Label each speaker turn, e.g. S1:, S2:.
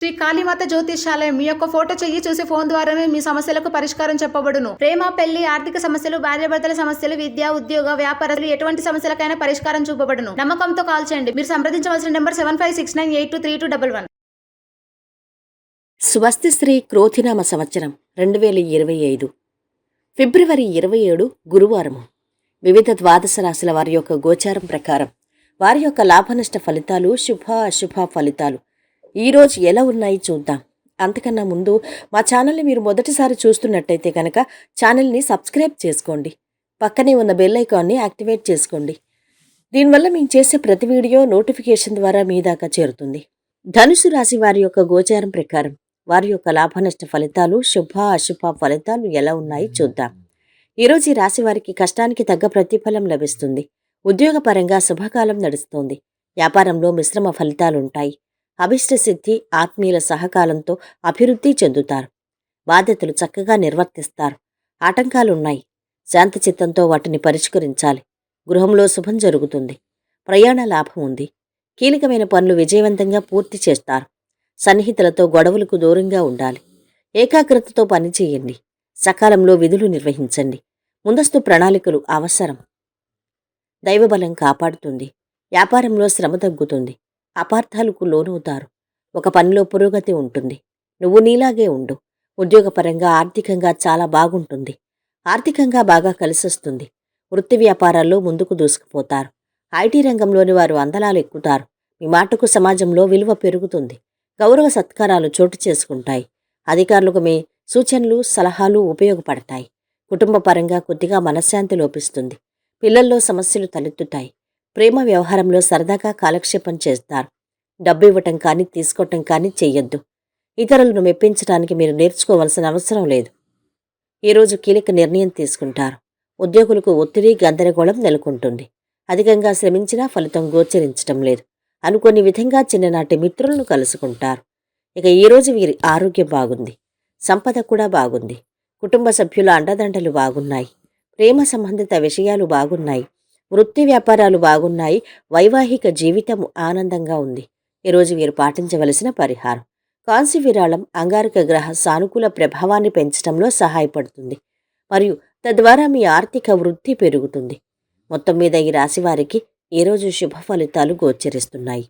S1: శ్రీ కాళీమాత జ్యోతిష్యాలయం మీ యొక్క ఫోటో చెయ్యి చూసి ఫోన్ ద్వారానే మీ సమస్యలకు పరిష్కారం చెప్పబడును. ప్రేమ, పెళ్లి, ఆర్థిక సమస్యలు, భార్యాభర్తల సమస్యలు, విద్య, ఉద్యోగ, వ్యాపారాలు ఎటువంటి సమస్యలకైనా పరిష్కారం చూపబడును. నమ్మకంతో కాల్ చేయండి. మీరు సంప్రదించవలసిన నెంబర్ 7569823211.
S2: స్వస్తి శ్రీ క్రోధినామ సంవత్సరం 2025 ఫిబ్రవరి 27 గురువారము. వివిధ ద్వాదశ రాశుల వారి యొక్క గోచారం ప్రకారం వారి యొక్క లాభనష్ట ఫలితాలు, శుభ అశుభ ఫలితాలు ఈరోజు ఎలా ఉన్నాయి చూద్దాం. అంతకన్నా ముందు మా ఛానల్ని మీరు మొదటిసారి చూస్తున్నట్టయితే కనుక ఛానల్ని సబ్స్క్రైబ్ చేసుకోండి. పక్కనే ఉన్న బెల్ ఐకాన్ని యాక్టివేట్ చేసుకోండి. దీనివల్ల మేము చేసే ప్రతి వీడియో నోటిఫికేషన్ ద్వారా మీ దాకా చేరుతుంది. ధనుసు రాశి వారి యొక్క గోచారం ప్రకారం వారి యొక్క లాభనష్ట ఫలితాలు, శుభ అశుభ ఫలితాలు ఎలా ఉన్నాయి చూద్దాం. ఈరోజు ఈ రాశి వారికి కష్టానికి తగ్గ ప్రతిఫలం లభిస్తుంది. ఉద్యోగపరంగా శుభకాలం నడుస్తోంది. వ్యాపారంలో మిశ్రమ ఫలితాలుంటాయి. అభిష్ట సిద్ధి, ఆత్మీయుల సహకారంతో అభివృద్ధి చెందుతారు. బాధ్యతలు చక్కగా నిర్వర్తిస్తారు. ఆటంకాలున్నాయి. శాంతచిత్తంతో వాటిని పరిష్కరించాలి. గృహంలో శుభం జరుగుతుంది. ప్రయాణ లాభం ఉంది. కీలకమైన పనులు విజయవంతంగా పూర్తి చేస్తారు. సన్నిహితులతో గొడవలకు దూరంగా ఉండాలి. ఏకాగ్రతతో పనిచేయండి. సకాలంలో విధులు నిర్వహించండి. ముందస్తు ప్రణాళికలు అవసరం. దైవబలం కాపాడుతుంది. వ్యాపారంలో శ్రమ తగ్గుతుంది. అపార్థాలకు లోనవుతారు. ఒక పనిలో పురోగతి ఉంటుంది. నువ్వు నీలాగే ఉండు. ఉద్యోగపరంగా ఆర్థికంగా చాలా బాగుంటుంది. ఆర్థికంగా బాగా కలిసొస్తుంది. వృత్తి వ్యాపారాల్లో ముందుకు దూసుకుపోతారు. ఐటీ రంగంలోని వారు అందలాలు ఎక్కుతారు. మీ మాటకు సమాజంలో విలువ పెరుగుతుంది. గౌరవ సత్కారాలు చోటు చేసుకుంటాయి. అధికారులకు మీ సూచనలు, సలహాలు ఉపయోగపడతాయి. కుటుంబ పరంగా కొద్దిగా మనశ్శాంతి లోపిస్తుంది. పిల్లల్లో సమస్యలు తలెత్తుతాయి. ప్రేమ వ్యవహారంలో సరదాగా కాలక్షేపం చేస్తారు. డబ్బు ఇవ్వటం కానీ తీసుకోవటం కానీ చెయ్యొద్దు. ఇతరులను మెప్పించడానికి మీరు నేర్చుకోవాల్సిన అవసరం లేదు. ఈరోజు కీలక నిర్ణయం తీసుకుంటారు. ఉద్యోగులకు ఒత్తిడి, గందరగోళం నెలకొంటుంది. అధికంగా శ్రమించినా ఫలితం గోచరించటం లేదు. అనుకోని విధంగా చిన్ననాటి మిత్రులను కలుసుకుంటారు. ఇక ఈరోజు వీరి ఆరోగ్యం బాగుంది. సంపద కూడా బాగుంది. కుటుంబ సభ్యుల అండదండలు బాగున్నాయి. ప్రేమ సంబంధిత విషయాలు బాగున్నాయి. వృత్తి వ్యాపారాలు బాగున్నాయి. వైవాహిక జీవితం ఆనందంగా ఉంది. ఈరోజు వీరు పాటించవలసిన పరిహారం: కాంస్య విరాళం అంగారక గ్రహ సానుకూల ప్రభావాన్ని పెంచడంలో సహాయపడుతుంది మరియు తద్వారా మీ ఆర్థిక వృద్ధి పెరుగుతుంది. మొత్తం మీద ఈ రాశి వారికి ఈరోజు శుభ ఫలితాలు గోచరిస్తున్నాయి.